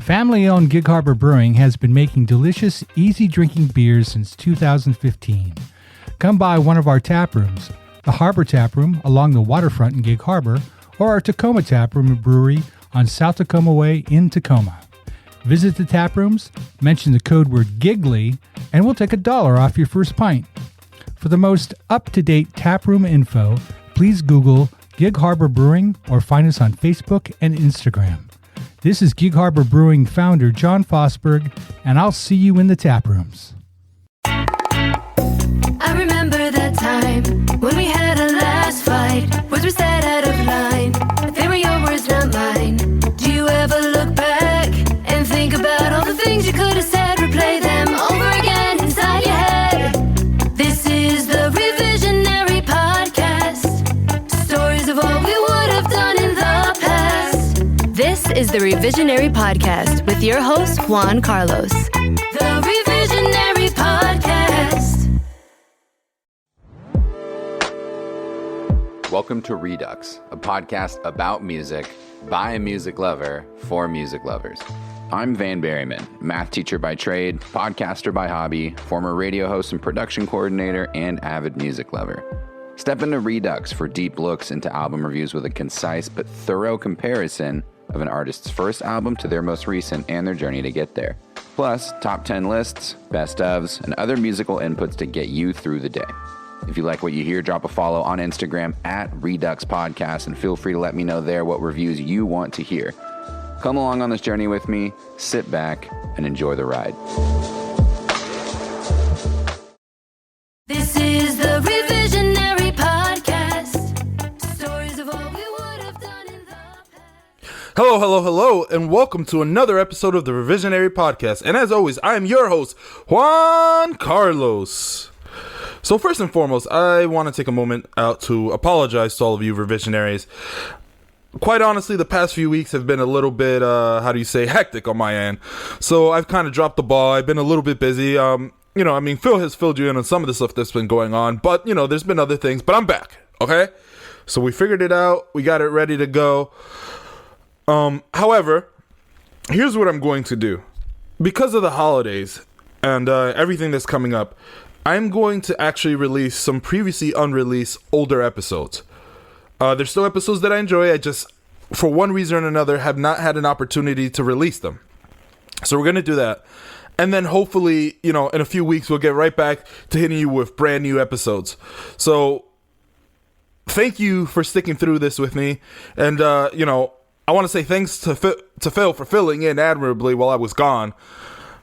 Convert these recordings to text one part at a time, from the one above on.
Family-owned Gig Harbor Brewing has been making delicious, easy-drinking beers since 2015. Come by one of our tap rooms, the Harbor Tap Room along the waterfront in Gig Harbor, or our Tacoma Tap Room and Brewery on South Tacoma Way in Tacoma. Visit the tap rooms, mention the code word GIGLY, and we'll take $1 off your first pint. For the most up-to-date taproom info, please Google Gig Harbor Brewing or find us on Facebook and Instagram. This is Gig Harbor Brewing founder John Fosberg, and I'll see you in the tap rooms. I remember that time when we had a last fight. Words were said out of line. They were your words, not mine. Do you ever look back and think about all the things you could have said? Replay them over again inside your head. This is the Revisionary Podcast. Stories of all we would have done in the past. This is the Revisionary Podcast with your host, Juan Carlos. The Revisionary Podcast. Welcome to Redux, a podcast about music, by a music lover, for music lovers. I'm Van Berryman, math teacher by trade, podcaster by hobby, former radio host and production coordinator, and avid music lover. Step into Redux for deep looks into album reviews with a concise but thorough comparison of an artist's first album to their most recent and their journey to get there. Plus, top 10 lists, best ofs, and other musical inputs to get you through the day. If you like what you hear, drop a follow on Instagram at Redux Podcast and feel free to let me know there what reviews you want to hear. Come along on this journey with me, sit back, and enjoy the ride. This is the Revisionary Podcast. Stories of all we would have done in the past. Hello, and welcome to another episode of the Revisionary Podcast. And as always, I am your host, Juan Carlos. So first and foremost, I want to take a moment out to apologize to all of you revisionaries. Quite honestly, the past few weeks have been a little bit, hectic on my end. So I've kind of dropped the ball. I've been a little bit busy. Phil has filled you in on some of the stuff that's been going on. But, there's been other things. But I'm back, okay? So we figured it out. We got it ready to go. However, here's what I'm going to do. Because of the holidays and everything that's coming up, I'm going to actually release some previously unreleased older episodes. There's still episodes that I enjoy. I just, for one reason or another, have not had an opportunity to release them. So we're going to do that. And then hopefully, in a few weeks, we'll get right back to hitting you with brand new episodes. So thank you for sticking through this with me. And, I want to say thanks to Phil for filling in admirably while I was gone.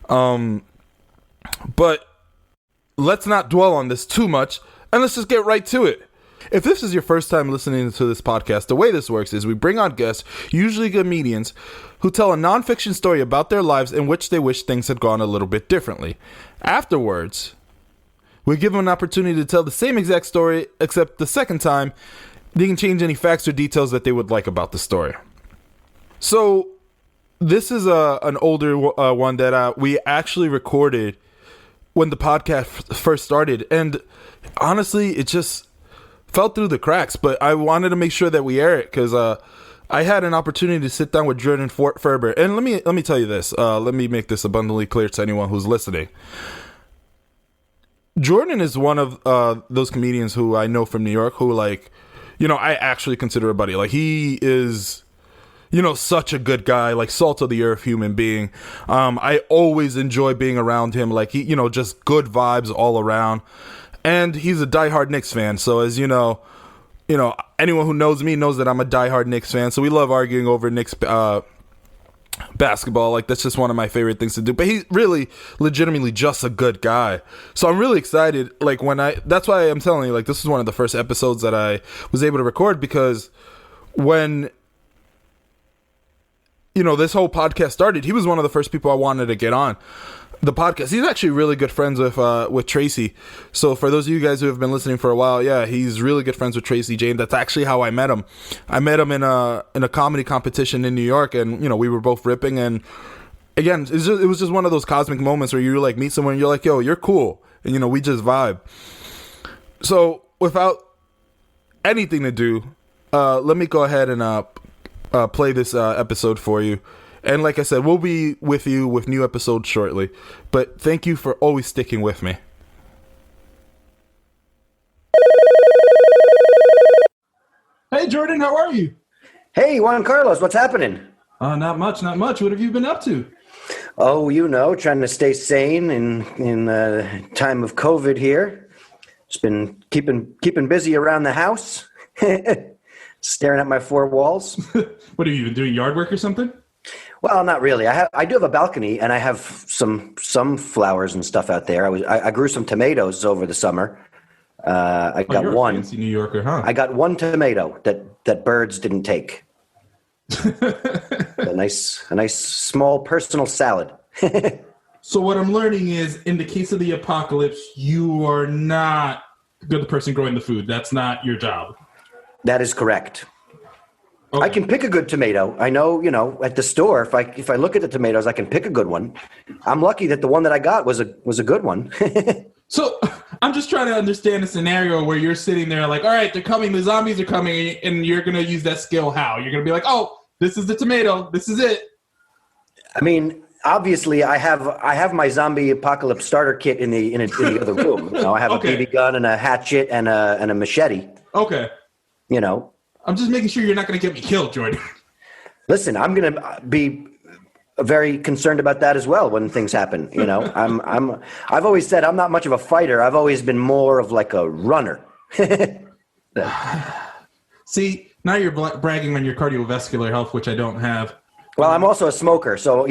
But let's not dwell on this too much, and let's just get right to it. If this is your first time listening to this podcast, the way this works is we bring on guests, usually comedians, who tell a nonfiction story about their lives in which they wish things had gone a little bit differently. Afterwards, we give them an opportunity to tell the same exact story, except the second time, they can change any facts or details that they would like about the story. So, this is an older one that we actually recorded when the podcast first started, and honestly, it just fell through the cracks, but I wanted to make sure that we air it, because I had an opportunity to sit down with Jordon Ferber, and let me tell you this, let me make this abundantly clear to anyone who's listening. Jordan is one of those comedians who I know from New York, who, I actually consider a buddy. He is such a good guy, salt of the earth human being. I always enjoy being around him. He, just good vibes all around. And he's a diehard Knicks fan. So as anyone who knows me knows that I'm a diehard Knicks fan. So we love arguing over Knicks basketball. That's just one of my favorite things to do. But he's really legitimately just a good guy. So I'm really excited. That's why I'm telling you, this is one of the first episodes that I was able to record, because when this whole podcast started, he was one of the first people I wanted to get on the podcast. He's actually really good friends with Tracy. So for those of you guys who have been listening for a while, yeah, he's really good friends with Tracy Jane. That's actually how I met him. I met him in a comedy competition in New York, and we were both ripping. And again, it was just one of those cosmic moments where you meet someone and you're like, yo, you're cool, and we just vibe. So without anything to do, let me go ahead and play this episode for you. And like I said, we'll be with you with new episodes shortly. But thank you for always sticking with me. Hey, Jordan, how are you? Hey, Juan Carlos, what's happening? Not much. What have you been up to? Oh, trying to stay sane in time of COVID here. Just been keeping busy around the house, staring at my four walls. What have you been doing? Yard work or something? Well, not really. I do have a balcony, and I have some flowers and stuff out there. I grew some tomatoes over the summer. I got you're one. a fancy New Yorker, huh? I got one tomato that birds didn't take. a nice small personal salad. So what I'm learning is, in the case of the apocalypse, you are not the person growing the food. That's not your job. That is correct. Okay. I can pick a good tomato. I know, at the store, if I look at the tomatoes, I can pick a good one. I'm lucky that the one that I got was a good one. So I'm just trying to understand a scenario where you're sitting there like, all right, they're coming, the zombies are coming, and you're going to use that skill how? You're going to be like, oh, this is the tomato. This is it. I mean, obviously, I have my zombie apocalypse starter kit in the other room. I have Okay. a BB gun and a hatchet and a machete. Okay. I'm just making sure you're not going to get me killed, Jordan. Listen, I'm going to be very concerned about that as well when things happen. I've always said I'm not much of a fighter. I've always been more of like a runner. See, now you're bragging on your cardiovascular health, which I don't have. Well, I'm also a smoker, so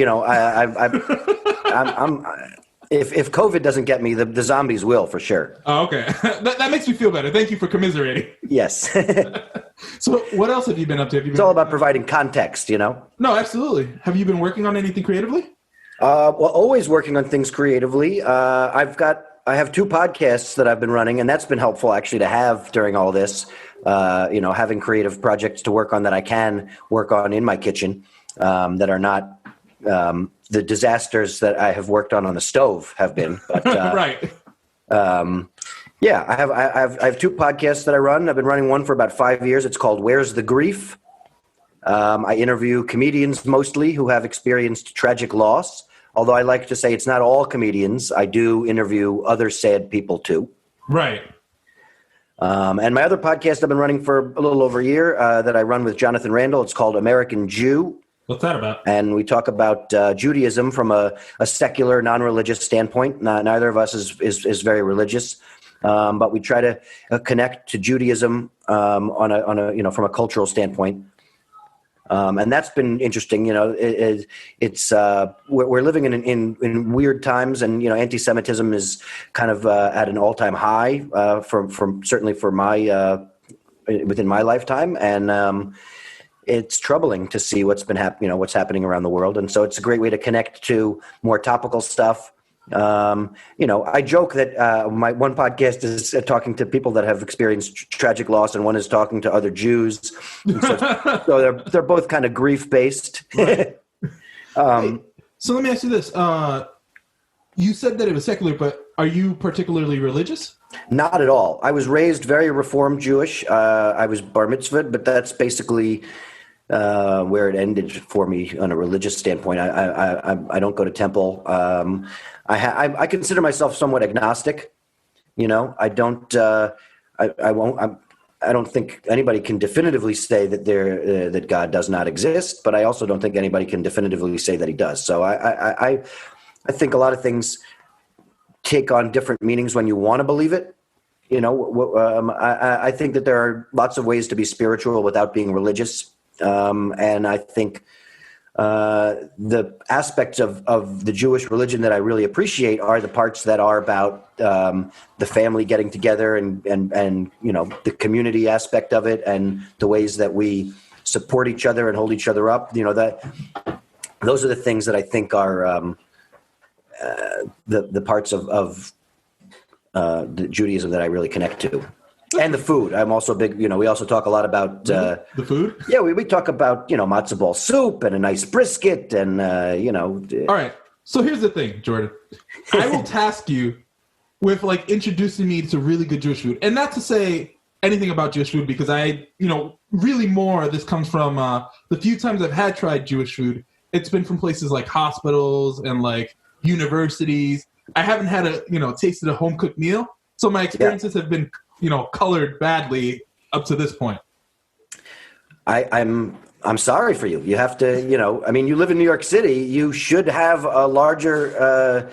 if COVID doesn't get me, the zombies will for sure. Oh, okay. that makes me feel better. Thank you for commiserating. Yes. So what else have you been up to? It's all about providing context, No, absolutely. Have you been working on anything creatively? Well, always working on things creatively. I have two podcasts that I've been running, and that's been helpful actually to have during all this. Having creative projects to work on that I can work on in my kitchen that are not the disasters that I have worked on the stove have been. But, Right. Yeah, I have two podcasts that I run. I've been running one for about 5 years. It's called Where's the Grief? I interview comedians mostly who have experienced tragic loss. Although I like to say it's not all comedians. I do interview other sad people too. Right. And my other podcast I've been running for a little over a year that I run with Jonathan Randall. It's called American Jew. What's that about? And we talk about Judaism from a secular, non-religious standpoint. Neither of us is very religious. But we try to connect to Judaism on a from a cultural standpoint, and that's been interesting. It's we're living in weird times, and anti-Semitism is kind of at an all-time high from certainly for my within my lifetime, and it's troubling to see what's been what's happening around the world, and so it's a great way to connect to more topical stuff. I joke that my one podcast is talking to people that have experienced tragic loss, and one is talking to other Jews. So they're both kind of grief based. Right. So let me ask you this: you said that it was secular, but are you particularly religious? Not at all. I was raised very Reformed Jewish. I was bar mitzvahed, but that's basically where it ended for me on a religious standpoint. I don't go to temple. I consider myself somewhat agnostic. I don't. I won't. I don't think anybody can definitively say that that God does not exist, but I also don't think anybody can definitively say that He does. So I think a lot of things take on different meanings when you want to believe it. I think that there are lots of ways to be spiritual without being religious, and I think the aspects of the Jewish religion that I really appreciate are the parts that are about the family getting together and the community aspect of it, and the ways that we support each other and hold each other up. That those are the things that I think are the parts of the Judaism that I really connect to. And the food. I'm also big, we also talk a lot about the food. Yeah, we talk about, matzo ball soup and a nice brisket and, All right. So here's the thing, Jordan. I will task you with introducing me to really good Jewish food. And not to say anything about Jewish food, because I, really more, this comes from the few times I've tried Jewish food. it's been from places like hospitals and like universities. I haven't had tasted a home cooked meal. So my experiences have been, colored badly up to this point. I'm sorry for you. You have to, you live in New York City. You should have a larger,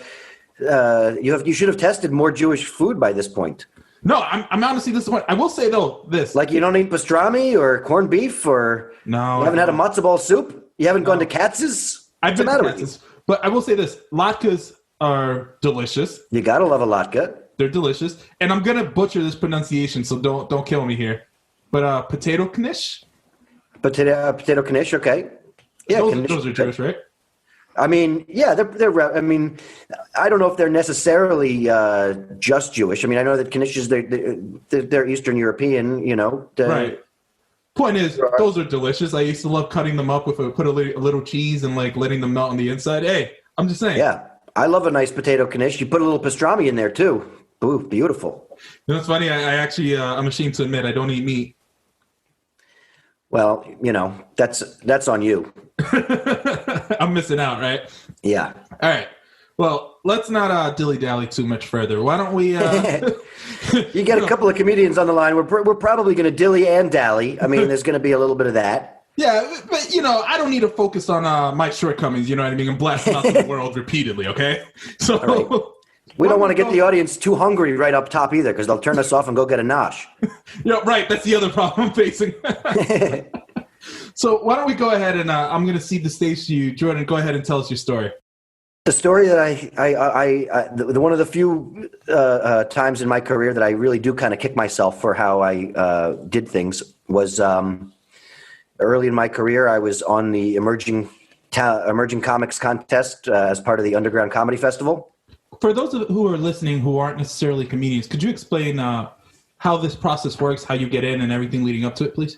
you should have tested more Jewish food by this point. No, I'm honestly disappointed. I will say though, this. Like you don't eat pastrami or corned beef or no, you haven't had a matzo ball soup? You haven't gone to Katz's? I've been to Katz's. But I will say this, latkes are delicious. You gotta love a latke. They're delicious. And I'm gonna butcher this pronunciation, so don't kill me here. But potato knish? Potato knish, okay. Yeah, those are Jewish, right? I mean, yeah, they're. I mean, I don't know if they're necessarily just Jewish. I mean, I know that knishes they're Eastern European. Right. Point is, those are delicious. I used to love cutting them up with a little cheese and like letting them melt on the inside. Hey, I'm just saying. Yeah, I love a nice potato knish. You put a little pastrami in there too. Ooh, beautiful. It's funny. I actually, I'm ashamed to admit, I don't eat meat. Well, that's on you. I'm missing out, right? Yeah. All right. Well, let's not dilly-dally too much further. Why don't we... You get a couple of comedians on the line. We're probably going to dilly and dally. I mean, there's going to be a little bit of that. Yeah, but, I don't need to focus on my shortcomings, you know what I mean? And blast them out to the world repeatedly, okay? So... Right. We don't want to get the audience too hungry right up top either, because they'll turn us off and go get a nosh. Yeah, right. That's the other problem I'm facing. So why don't we go ahead and I'm going to cede the stage to you. Jordon, go ahead and tell us your story. The story that one of the few times in my career that I really do kind of kick myself for how I did things was early in my career. I was on the Emerging Comics Contest as part of the Underground Comedy Festival. For those who are listening who aren't necessarily comedians, could you explain how this process works, how you get in and everything leading up to it, please?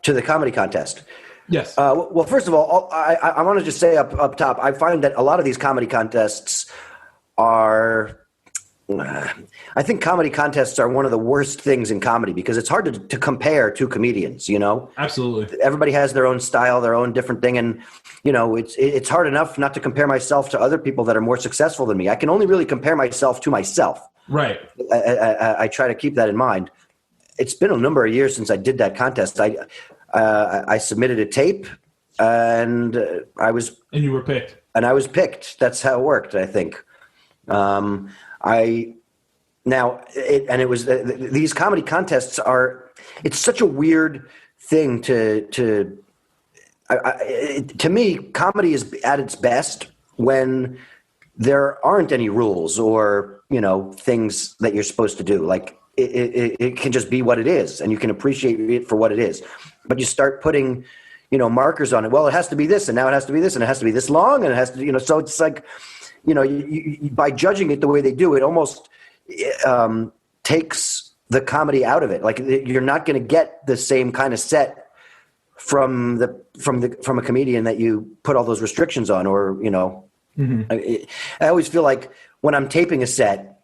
To the comedy contest? Yes. Well, first of all, I want to just say up top, I find that a lot of these comedy contests are... I think comedy contests are one of the worst things in comedy because it's hard to compare two comedians, Absolutely. Everybody has their own style, their own different thing. And, it's hard enough not to compare myself to other people that are more successful than me. I can only really compare myself to myself. Right. I try to keep that in mind. It's been a number of years since I did that contest. I submitted a tape and And you were picked. And I was picked. That's how it worked, I think. These comedy contests it's such a weird thing to me, comedy is at its best when there aren't any rules or, things that you're supposed to do. Like it can just be what it is and you can appreciate it for what it is. But you start putting, markers on it. Well, it has to be this and now it has to be this and it has to be this long and it has to, so it's like, you, by judging it the way they do, it almost takes the comedy out of it. Like you're not going to get the same kind of set from a comedian that you put all those restrictions on, or Mm-hmm. I always feel like when I'm taping a set,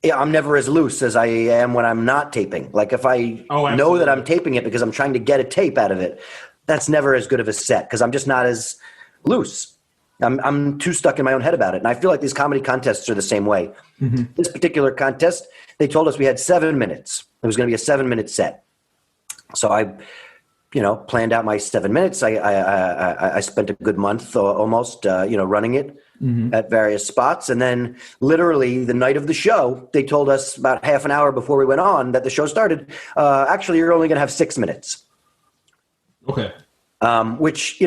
I'm never as loose as I am when I'm not taping. Like if I know that I'm taping it because I'm trying to get a tape out of it, that's never as good of a set because I'm just not as loose. I'm too stuck in my own head about it. And I feel like these comedy contests are the same way. Mm-hmm. This particular contest, they told us we had 7 minutes. It was going to be a 7-minute set. So I, planned out my 7 minutes. I spent a good month almost, running it at various spots. And then literally the night of the show, they told us about half an hour before we went on that the show started, actually, you're only going to have 6 minutes. Okay. Which,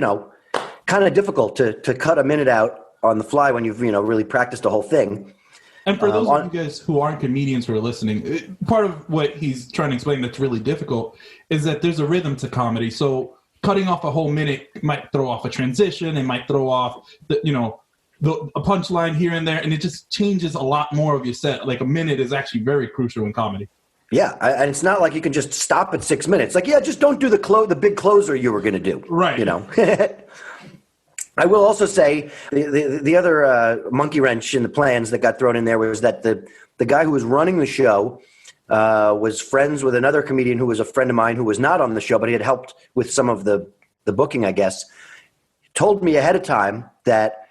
kind of difficult to cut a minute out on the fly when you've, really practiced the whole thing. And for those of you guys who aren't comedians who are listening, part of what he's trying to explain that's really difficult is that there's a rhythm to comedy. So cutting off a whole minute might throw off a transition. It might throw off, a punchline here and there. And it just changes a lot more of your set. Like a minute is actually very crucial in comedy. Yeah, and it's not like you can just stop at 6 minutes. Like, just don't do the big closer you were going to do. Right. I will also say the other monkey wrench in the plans that got thrown in there was that the guy who was running the show was friends with another comedian who was a friend of mine who was not on the show, but he had helped with some of the booking, I guess. told me ahead of time that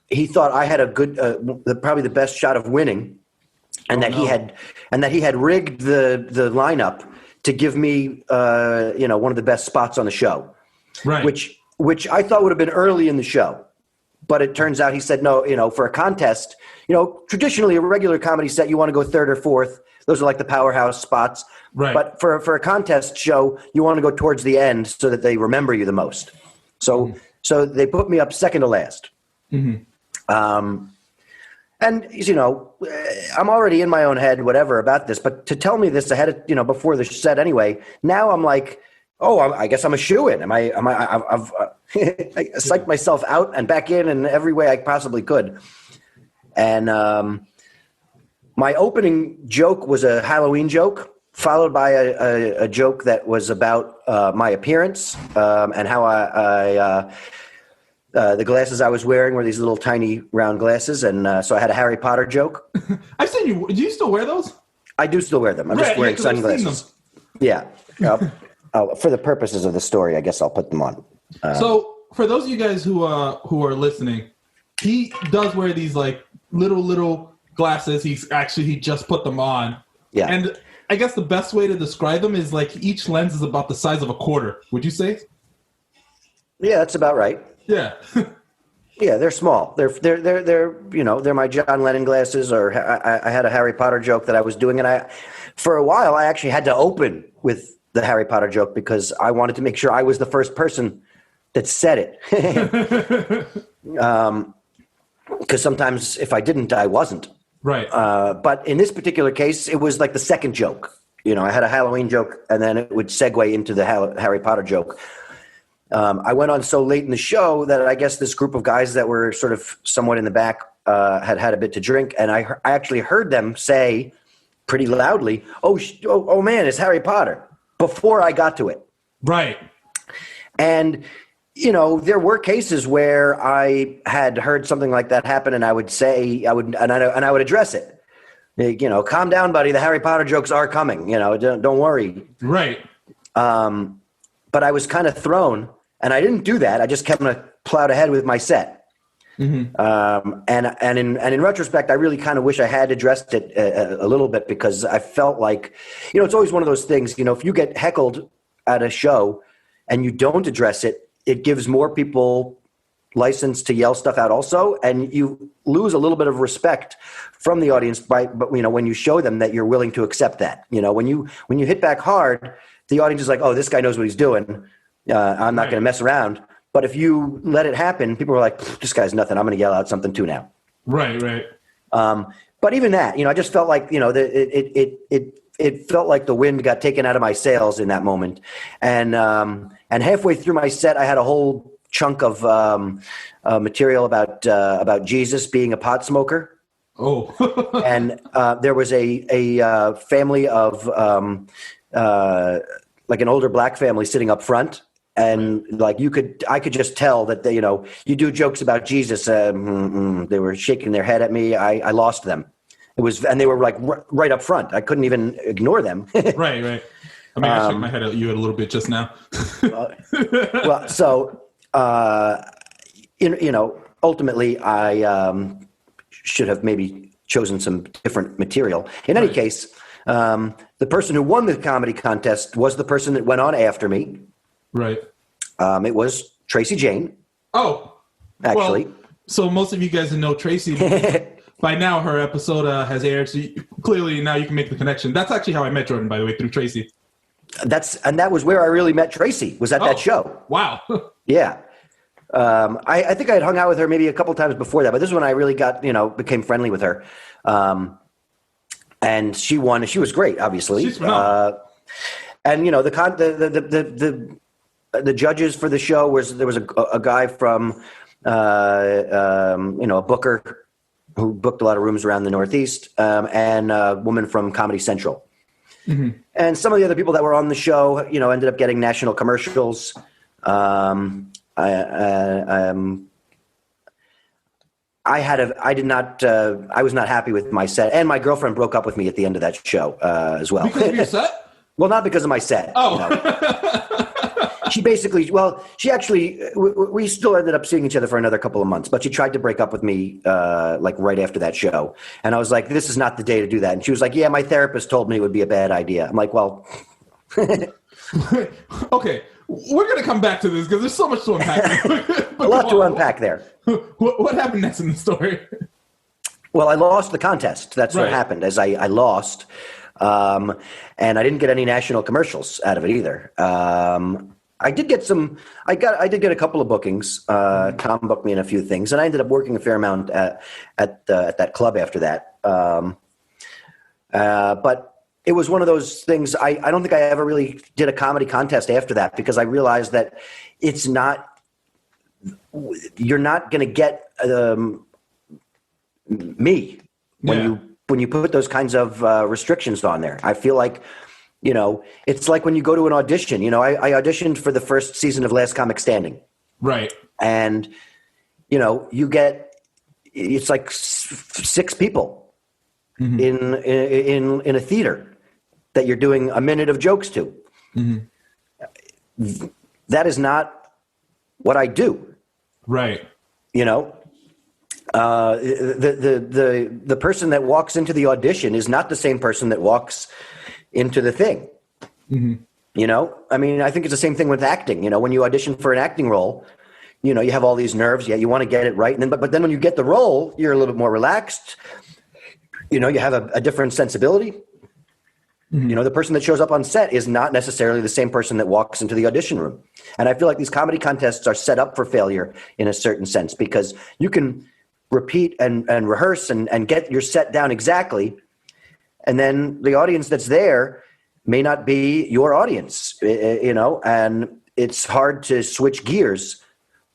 he thought I had a good, probably the best shot of winning, and he had rigged the lineup to give me, one of the best spots on the show, Right. Which I thought would have been early in the show, but it turns out he said no. For a contest, traditionally a regular comedy set, you want to go third or fourth. Those are like the powerhouse spots. Right. But for a contest show, you want to go towards the end so that they remember you the most. So they put me up second to last. Mm-hmm. And I'm already in my own head, whatever about this. But to tell me this ahead of before the set anyway, now I'm like, oh, I guess I'm a shoo-in. I've I psyched myself out and back in every way I possibly could. And my opening joke was a Halloween joke, followed by a joke that was about my appearance and how the glasses I was wearing were these little tiny round glasses, and so I had a Harry Potter joke. I've seen you. Do you still wear those? I do still wear them. I'm just wearing sunglasses. Yeah. For the purposes of the story, I guess I'll put them on. So for those of you guys who are listening, he does wear these like little glasses. He just put them on. Yeah. And I guess the best way to describe them is like each lens is about the size of a quarter. Would you say? Yeah, that's about right. Yeah. Yeah, they're small. They're they're my John Lennon glasses. Or I had a Harry Potter joke that I was doing, and for a while I actually had to open with the Harry Potter joke because I wanted to make sure I was the first person that said it. Because sometimes if I didn't, I wasn't. Right. But in this particular case, it was like the second joke. I had a Halloween joke, and then it would segue into the Harry Potter joke. I went on so late in the show that I guess this group of guys that were sort of somewhat in the back had a bit to drink, and I actually heard them say pretty loudly, "Oh man, it's Harry Potter," before I got to it. Right. And there were cases where I had heard something like that happen, and I would say I would address it. Calm down, buddy. The Harry Potter jokes are coming. Don't worry. Right. But I was kind of thrown, and I didn't do that. I just kept plowed ahead with my set. Mm-hmm. And in retrospect, I really kind of wish I had addressed it a little bit, because I felt like, it's always one of those things. If you get heckled at a show and you don't address it, it gives more people license to yell stuff out also, and you lose a little bit of respect from the audience but when you show them that you're willing to accept that. When you hit back hard, the audience is like, oh, this guy knows what he's doing. I'm not going to mess around. But if you let it happen, people are like, this guy's nothing. I'm going to yell out something too now. Right. But even that, I just felt like, it felt like the wind got taken out of my sails in that moment. And halfway through my set, I had a whole chunk of material about Jesus being a pot smoker. Oh. And there was a family of like an older black family sitting up front. And like I could just tell that they, you do jokes about Jesus. They were shaking their head at me. I lost them. And they were like right up front. I couldn't even ignore them. Right. I mean, I shook my head at you a little bit just now. Well, so ultimately, I should have maybe chosen some different material. In any case, the person who won the comedy contest was the person that went on after me. Right. It was Tracy Jane. Oh, actually. Well, so most of you guys know Tracy. By now, her episode has aired. So clearly, now you can make the connection. That's actually how I met Jordon, by the way, through Tracy. That was where I really met Tracy. Was at that show. Wow. Yeah. I think I had hung out with her maybe a couple times before that, but this is when I really got became friendly with her. And she won. She was great, obviously. She's phenomenal. And the judges for the show there was a guy from a booker who booked a lot of rooms around the Northeast, and a woman from Comedy Central. Mm-hmm. And some of the other people that were on the show, ended up getting national commercials. I was not happy with my set, and my girlfriend broke up with me at the end of that show as well. Because of your set? Well, not because of my set. Oh. She basically, well, she actually, we still ended up seeing each other for another couple of months, but she tried to break up with me like right after that show. And I was like, this is not the day to do that. And she was like, yeah, my therapist told me it would be a bad idea. I'm like, well. Okay, we're going to come back to this because there's so much to unpack. A lot to unpack there. What happened next in the story? Well, I lost the contest. That's what happened, as I lost. And I didn't get any national commercials out of it either. I did get I did get a couple of bookings. Tom booked me in a few things, and I ended up working a fair amount at that club after that. But it was one of those things. I don't think I ever really did a comedy contest after that, because I realized that you're not going to get me when you put those kinds of restrictions on there. I feel like, it's like when you go to an audition. I auditioned for the first season of Last Comic Standing. Right. And, it's like 6 people in a theater that you're doing a minute of jokes to. Mm-hmm. That is not what I do. Right. The person that walks into the audition is not the same person that walks into the thing. Mm-hmm. I think it's the same thing with acting. When you audition for an acting role, you have all these nerves. Yeah, you want to get it right. And then, but then when you get the role, you're a little bit more relaxed. You have a different sensibility. Mm-hmm. The person that shows up on set is not necessarily the same person that walks into the audition room. And I feel like these comedy contests are set up for failure in a certain sense, because you can repeat and rehearse and get your set down exactly. And then the audience that's there may not be your audience, and it's hard to switch gears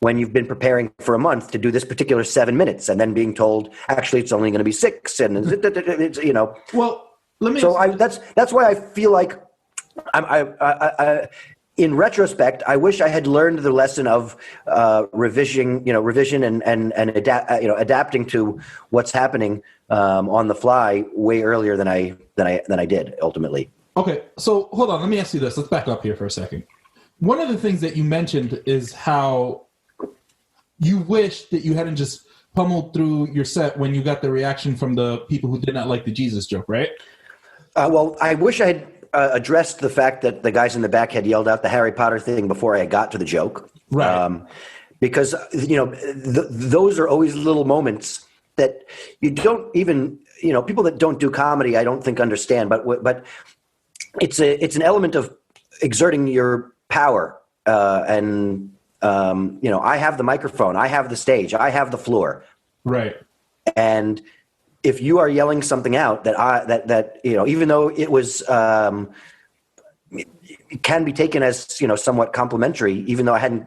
when you've been preparing for a month to do this particular 7 minutes and then being told, actually, it's only going to be 6. And it's. Well, let me. So that's why I feel like I in retrospect, I wish I had learned the lesson of revision and adapting to what's happening on the fly way earlier than I did ultimately. Okay, so hold on. Let me ask you this. Let's back up here for a second. One of the things that you mentioned is how you wish that you hadn't just pummeled through your set when you got the reaction from the people who did not like the Jesus joke, right? Well, I wish I had addressed the fact that the guys in the back had yelled out the Harry Potter thing before I got to the joke. Right. Because, those are always little moments that you don't even, people that don't do comedy, I don't think understand, but it's an element of exerting your power. I have the microphone, I have the stage, I have the floor. Right. And if you are yelling something out that even though it was, it can be taken as, somewhat complimentary, even though I hadn't,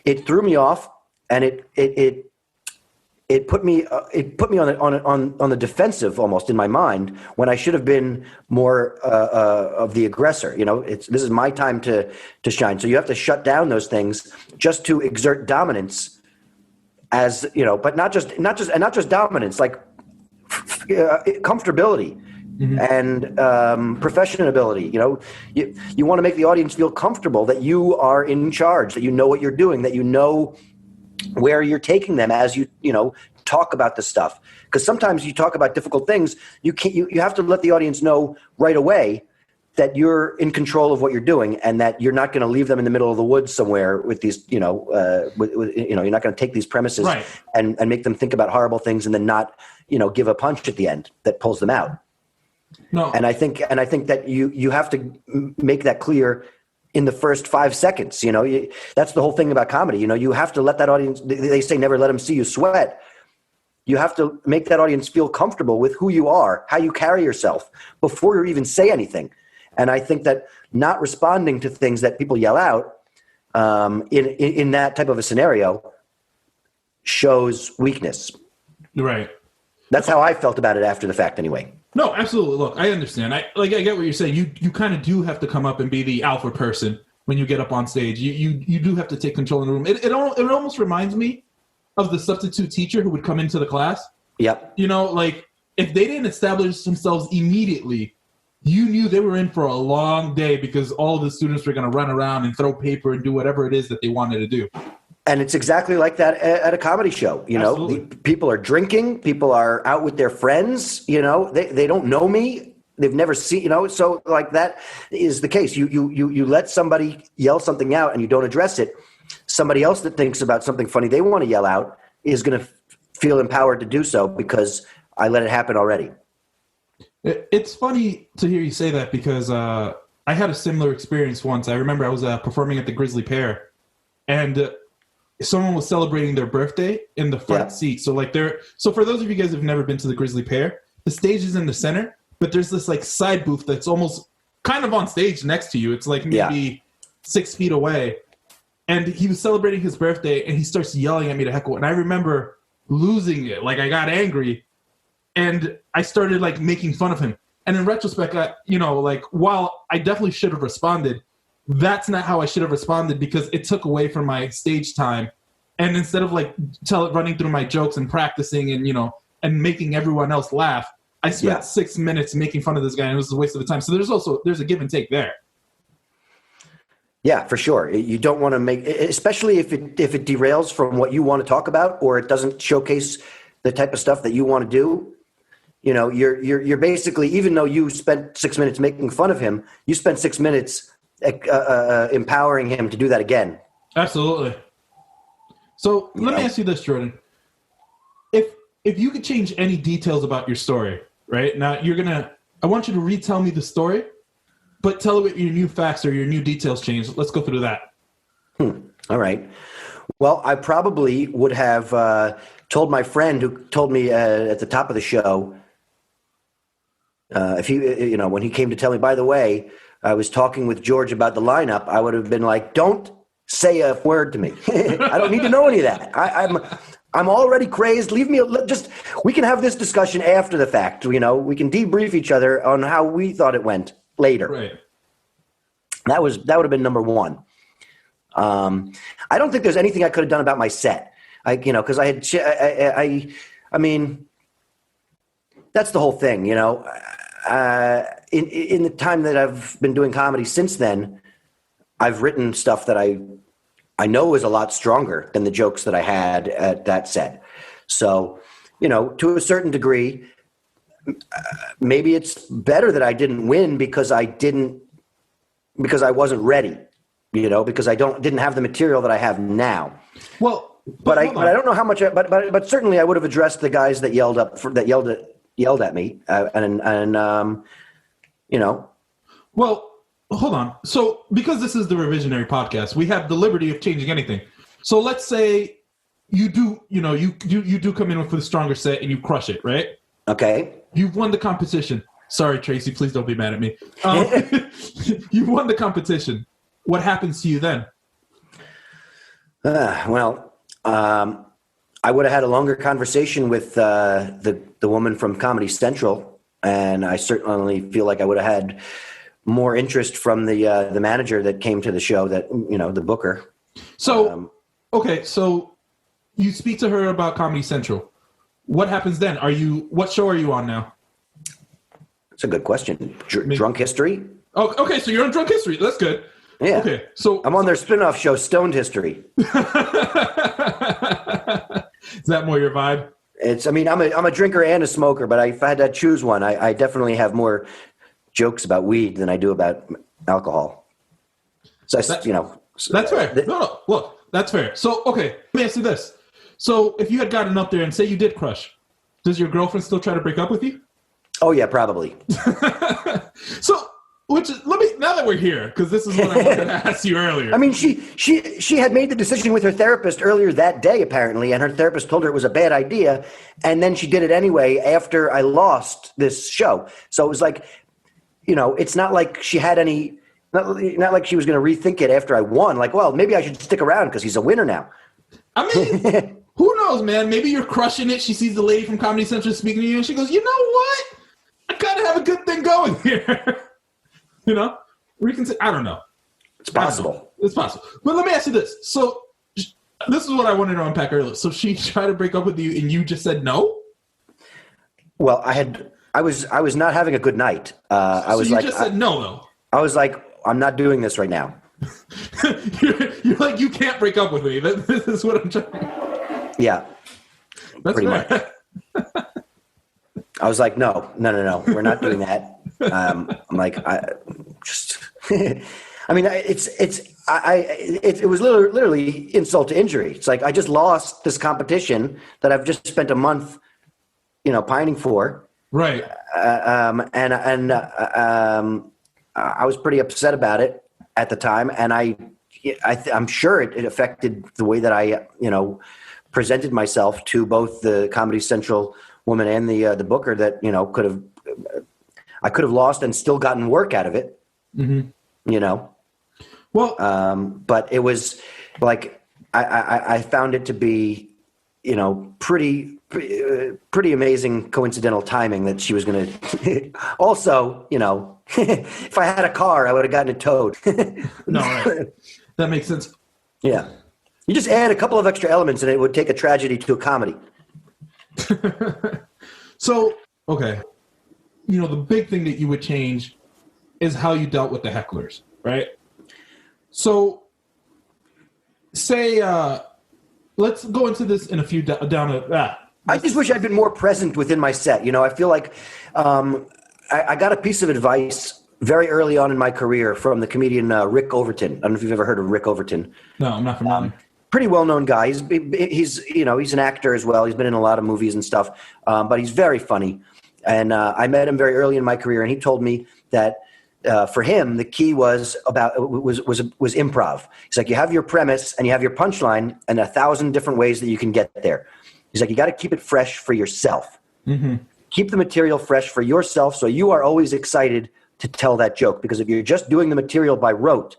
it threw me off, and it put me on the defensive almost in my mind, when I should have been more of the aggressor. This is my time to shine. So you have to shut down those things just to exert dominance, as but not just dominance, like comfortability. Mm-hmm. And professionability. You want to make the audience feel comfortable that you are in charge, that you know what you're doing, that you know where you're taking them as you talk about the stuff. Because sometimes you talk about difficult things, you have to let the audience know right away that you're in control of what you're doing, and that you're not going to leave them in the middle of the woods somewhere with these, you're not going to take these premises right. and make them think about horrible things and then not, give a punch at the end that pulls them out. No. And I think that you have to make that clear in the first 5 seconds. That's the whole thing about comedy. You have to let that audience. They say never let them see you sweat. You have to make that audience feel comfortable with who you are, how you carry yourself before you even say anything. And I think that not responding to things that people yell out in that type of a scenario shows weakness. Right. That's how I felt about it after the fact, anyway. No, absolutely. Look, I understand. I get what you're saying. You kind of do have to come up and be the alpha person when you get up on stage. You do have to take control in the room. It almost reminds me of the substitute teacher who would come into the class. Yep. If they didn't establish themselves immediately you knew they were in for a long day because all of the students were going to run around and throw paper and do whatever it is that they wanted to do. And it's exactly like that at a comedy show. You know, people are drinking, people are out with their friends, you know, they don't know me. They've never seen, you know, so like that is the case. You let somebody yell something out and you don't address it. Somebody else that thinks about something funny they want to yell out is going to feel empowered to do so because I let it happen already. It's funny to hear you say that because I had a similar experience once. I remember I was performing at the Grizzly Pear, and someone was celebrating their birthday in the front seat. So like so for those of you guys who've never been to the Grizzly Pear, the stage is in the center, but there's this like side booth that's almost kind of on stage next to you. It's like maybe 6 feet away. And he was celebrating his birthday, and he starts yelling at me to heckle. And I remember losing it. Like, I got angry, and I started, like, making fun of him. And in retrospect, while I definitely should have responded, that's not how I should have responded because it took away from my stage time. And instead of, like, running through my jokes and practicing and, and making everyone else laugh, I spent 6 minutes making fun of this guy, and it was a waste of the time. So there's a give and take there. Yeah, for sure. You don't want to make, especially if it derails from what you want to talk about, or it doesn't showcase the type of stuff that you want to do. You're basically, even though you spent 6 minutes making fun of him, you spent 6 minutes empowering him to do that again. Absolutely. So let me ask you this, Jordan. If you could change any details about your story, right now, I want you to retell me the story. But tell it with your new facts or your new details changed. Let's go through that. All right. Well, I probably would have told my friend who told me at the top of the show, if he, when he came to tell me, by the way, I was talking with George about the lineup, I would have been like, don't say a word to me. I don't need to know any of that. I'm already crazed. Leave me. We can have this discussion after the fact. We can debrief each other on how we thought it went later. Right. That would have been number one. I don't think there's anything I could have done about my set. Because I mean, that's the whole thing. In the time that I've been doing comedy since then, I've written stuff that I know is a lot stronger than the jokes that I had at that set. So, to a certain degree, maybe it's better that I didn't win because I wasn't ready, because I didn't have the material that I have now. Well, but I don't know how much. But certainly I would have addressed the guys that yelled at me, Well, hold on. So because this is the Revisionary podcast, we have the liberty of changing anything. So let's say you do come in with a stronger set and you crush it, right? Okay. You've won the competition. Sorry, Tracy, please don't be mad at me. You've won the competition. What happens to you then? I would have had a longer conversation with the woman from Comedy Central, and I certainly feel like I would have had more interest from the manager that came to the show, that the booker. So, okay, so you speak to her about Comedy Central. What happens then? What show are you on now? That's a good question. Drunk History? Oh, okay, so you're on Drunk History. That's good. Yeah. Okay, so I'm on their spin-off show, Stoned History. Is that more your vibe? I'm a drinker and a smoker, but if I had to choose one, I definitely have more jokes about weed than I do about alcohol. So that's fair. No, look, that's fair. So, okay, let me ask you this. So if you had gotten up there and say you did crush, does your girlfriend still try to break up with you? Oh yeah, probably. So, now that we're here, because this is what I wanted to ask you earlier. I mean, she had made the decision with her therapist earlier that day, apparently, and her therapist told her it was a bad idea, and then she did it anyway after I lost this show. So it was like, it's not like she had any, not like she was going to rethink it after I won. Like, well, maybe I should stick around because he's a winner now. I mean, who knows, man? Maybe you're crushing it. She sees the lady from Comedy Central speaking to you, and she goes, you know what? I gotta have a good thing going here. I don't know. It's possible. It's possible. But let me ask you this. So this is what I wanted to unpack earlier. So she tried to break up with you and you just said no? Well, I had I was not having a good night. I was you like, just said no, though. I was like, I'm not doing this right now. you're like, you can't break up with me. This is what I'm trying. Yeah, That's pretty fair. much. I was like, no, we're not doing that. I'm like, I mean, it was literally insult to injury. It's like I just lost this competition that I've just spent a month, pining for. Right. I was pretty upset about it at the time, and I'm sure it affected the way that I, presented myself to both the Comedy Central woman and the booker. That I could have lost and still gotten work out of it. Mm-hmm. Well, but it was like I found it to be, pretty amazing coincidental timing that she was going to. Also, if I had a car, I would have gotten it towed. No, right. That makes sense. Yeah, you just add a couple of extra elements, and it would take a tragedy to a comedy. So, okay, the big thing that you would change is how you dealt with the hecklers, right? So, say, let's go into this in a few I just wish I'd been more present within my set. I feel like I got a piece of advice very early on in my career from the comedian Rick Overton. I don't know if you've ever heard of Rick Overton. No, I'm not familiar. Pretty well-known guy. He's an actor as well. He's been in a lot of movies and stuff, but he's very funny. And I met him very early in my career, and he told me that for him, the key was improv. He's like, you have your premise and you have your punchline and 1,000 different ways that you can get there. He's like, you got to keep it fresh for yourself. Mm-hmm. Keep the material fresh for yourself, so you are always excited to tell that joke. Because if you're just doing the material by rote,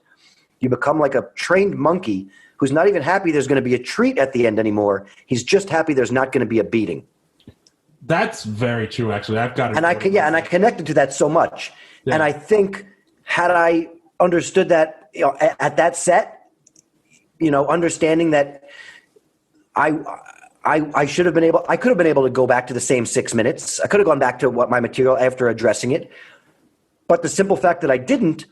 you become like a trained monkey who's not even happy there's going to be a treat at the end anymore. He's just happy there's not going to be a beating. That's very true, actually. I've got it. And I connected to that so much. Yeah. And I think had I understood that, at that set, understanding that I should have been able, I could have been able to go back to the same 6 minutes. I could have gone back to my material after addressing it. But the simple fact that I didn't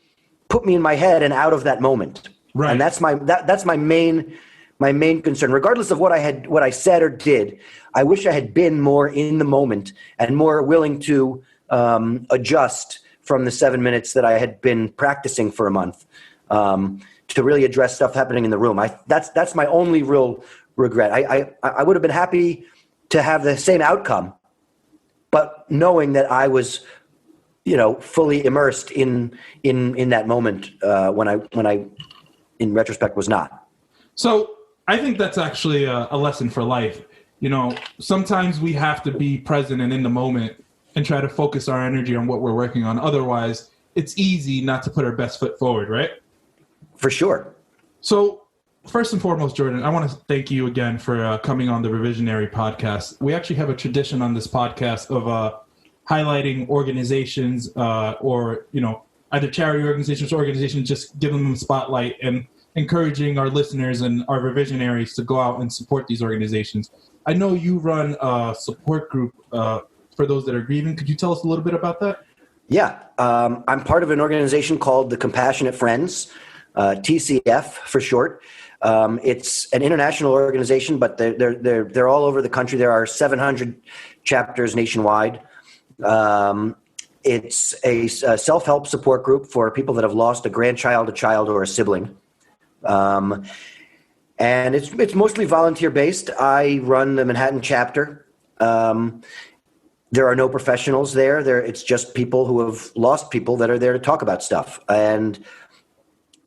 put me in my head and out of that moment. Right. And that's my main concern. Regardless of what I said or did, I wish I had been more in the moment and more willing to adjust from the 7 minutes that I had been practicing for a month to really address stuff happening in the room. That's my only real regret. I would have been happy to have the same outcome, but knowing that I was, fully immersed in that moment when I, in retrospect, was not. So I think that's actually a lesson for life. Sometimes we have to be present and in the moment and try to focus our energy on what we're working on. Otherwise, it's easy not to put our best foot forward, right? For sure. So first and foremost, Jordon, I want to thank you again for coming on the Revisionary podcast. We actually have a tradition on this podcast of highlighting organizations or, either charity organizations or organizations, just giving them a spotlight and encouraging our listeners and our revisionaries to go out and support these organizations. I know you run a support group for those that are grieving. Could you tell us a little bit about that? Yeah. I'm part of an organization called the Compassionate Friends, TCF for short. It's an international organization, but they're all over the country. There are 700 chapters nationwide. It's a self-help support group for people that have lost a grandchild, a child, or a sibling. And it's mostly volunteer based. I run the Manhattan chapter. There are no professionals there. It's just people who have lost people that are there to talk about stuff. And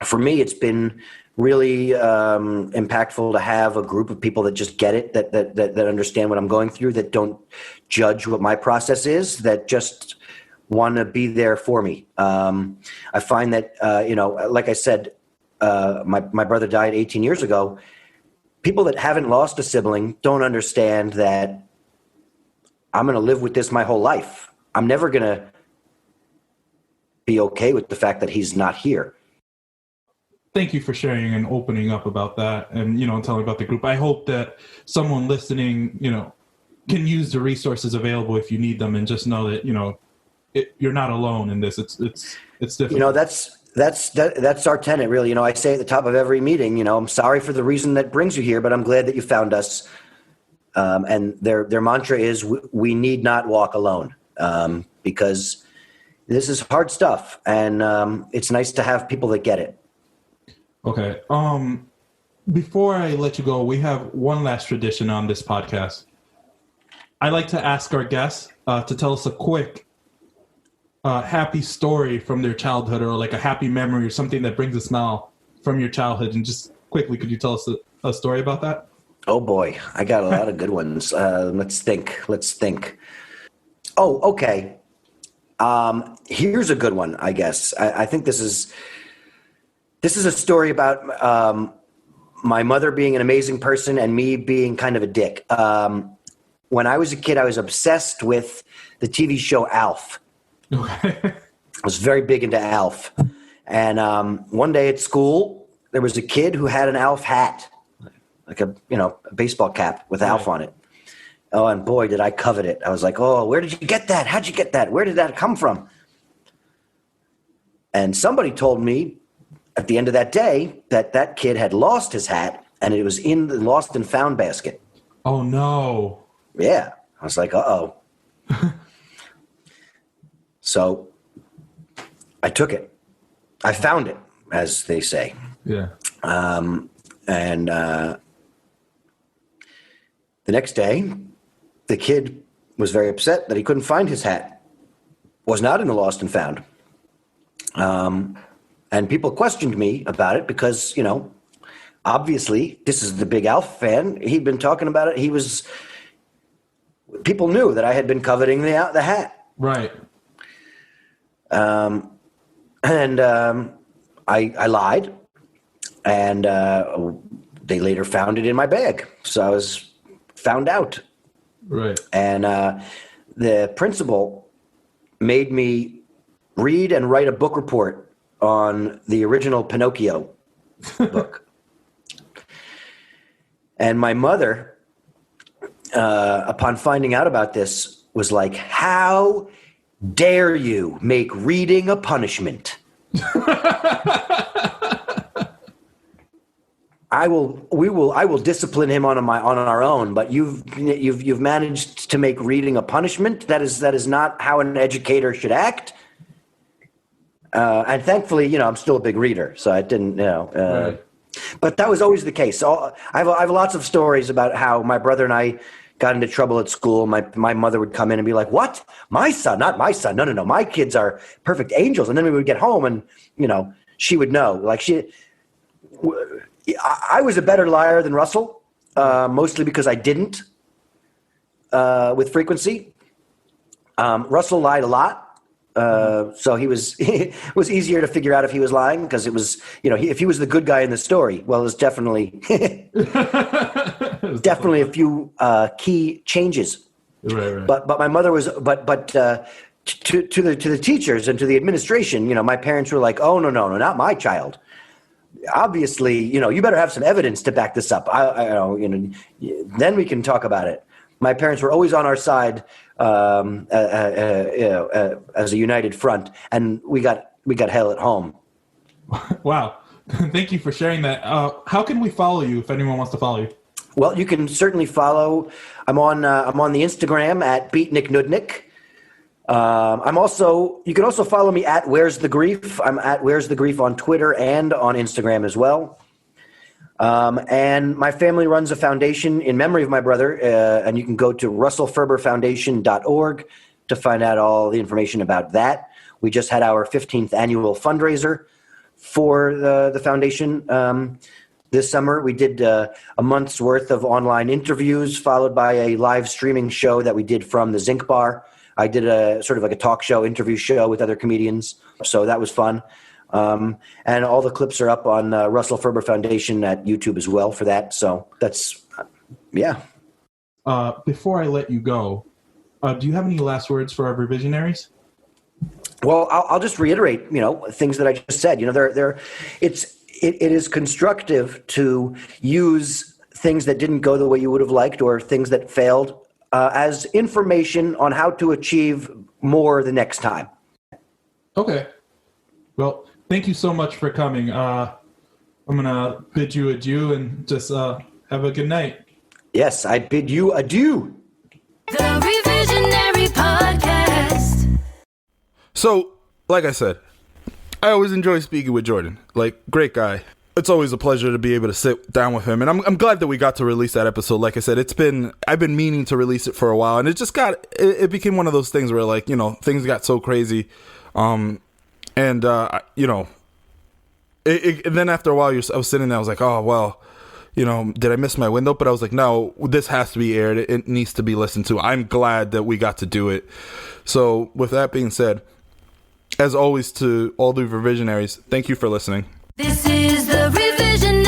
for me, it's been really impactful to have a group of people that just get it, that understand what I'm going through, that don't judge what my process is, that just want to be there for me. I find that, like I said, my brother died 18 years ago. People that haven't lost a sibling don't understand that I'm going to live with this my whole life. I'm never going to be okay with the fact that he's not here. Thank you for sharing and opening up about that and, telling about the group. I hope that someone listening, can use the resources available if you need them, and just know that you're not alone in this. It's difficult. That's our tenet, really. I say at the top of every meeting, I'm sorry for the reason that brings you here, but I'm glad that you found us. And their mantra is, we need not walk alone, because this is hard stuff, and it's nice to have people that get it. Okay. Before I let you go, we have one last tradition on this podcast. I like to ask our guests to tell us a quick happy story from their childhood, or like a happy memory or something that brings a smile from your childhood. And just quickly, could you tell us a story about that? Oh boy, I got a lot of good ones. Let's think. Oh, okay. Here's a good one, I guess. I think this is a story about my mother being an amazing person and me being kind of a dick. When I was a kid, I was obsessed with the TV show Alf. Okay. I was very big into Alf. And one day at school, there was a kid who had an Alf hat, like a baseball cap with Alf on it. Oh, and boy, did I covet it. I was like, oh, where did you get that? How'd you get that? Where did that come from? And somebody told me at the end of that day that kid had lost his hat, and it was in the lost and found basket. Oh, no. Yeah. I was like, uh-oh. So I took it. I found it, as they say. Yeah. And the next day, the kid was very upset that he couldn't find his hat. Was not in the lost and found. And people questioned me about it because, obviously, this is the big Alf fan. He'd been talking about it. People knew that I had been coveting the hat. Right. I lied, and they later found it in my bag. So I was found out. Right. And the principal made me read and write a book report on the original Pinocchio book. And my mother, upon finding out about this, was like, "How dare you make reading a punishment?" I will discipline him on our own, but you've managed to make reading a punishment. That is not how an educator should act. And thankfully, I'm still a big reader, so I didn't, Right. But that was always the case. So I have lots of stories about how my brother and I got into trouble at school. My mother would come in and be like, "What? My son? Not my son. No. My kids are perfect angels." And then we would get home and, she would know. Like I was a better liar than Russell, mostly because I didn't with frequency. Russell lied a lot. So it was easier to figure out if he was lying because it was, if he was the good guy in the story, well, it was definitely definitely a few key changes. Right. But my mother was, to the teachers and to the administration, my parents were like, "Oh, no, not my child. Obviously, you better have some evidence to back this up. Then we can talk about it." My parents were always on our side, as a united front, and we got hell at home. Wow. Thank you for sharing that. How can we follow you if anyone wants to follow you? Well, you can certainly follow. I'm on the Instagram at BeatNickNudnik. You can also follow me at Where's the Grief. I'm at Where's the Grief on Twitter and on Instagram as well. And my family runs a foundation in memory of my brother, and you can go to russellferberfoundation.org to find out all the information about that. We just had our 15th annual fundraiser for the foundation this summer. We did a month's worth of online interviews, followed by a live streaming show that we did from the Zinc Bar. I did a sort of like a talk show, interview show with other comedians, so that was fun. And all the clips are up on Russell Ferber Foundation at YouTube as well for that. So that's, yeah. Before I let you go, do you have any last words for our revisionaries? Well, I'll just reiterate, things that I just said. It is constructive to use things that didn't go the way you would have liked or things that failed as information on how to achieve more the next time. Okay. Well, thank you so much for coming. I'm going to bid you adieu and just have a good night. Yes, I bid you adieu. The Revisionary Podcast. So, like I said, I always enjoy speaking with Jordon. Like, great guy. It's always a pleasure to be able to sit down with him, and I'm glad that we got to release that episode. Like I said, I've been meaning to release it for a while, and it became one of those things where, like, you know, things got so crazy, and you know, and then after a while, I was sitting there, I was like, oh well, you know, did I miss my window? But I was like, no, this has to be aired. It needs to be listened to. I'm glad that we got to do it. So, with that being said, as always, to all the revisionaries, thank you for listening. This is the Revisionary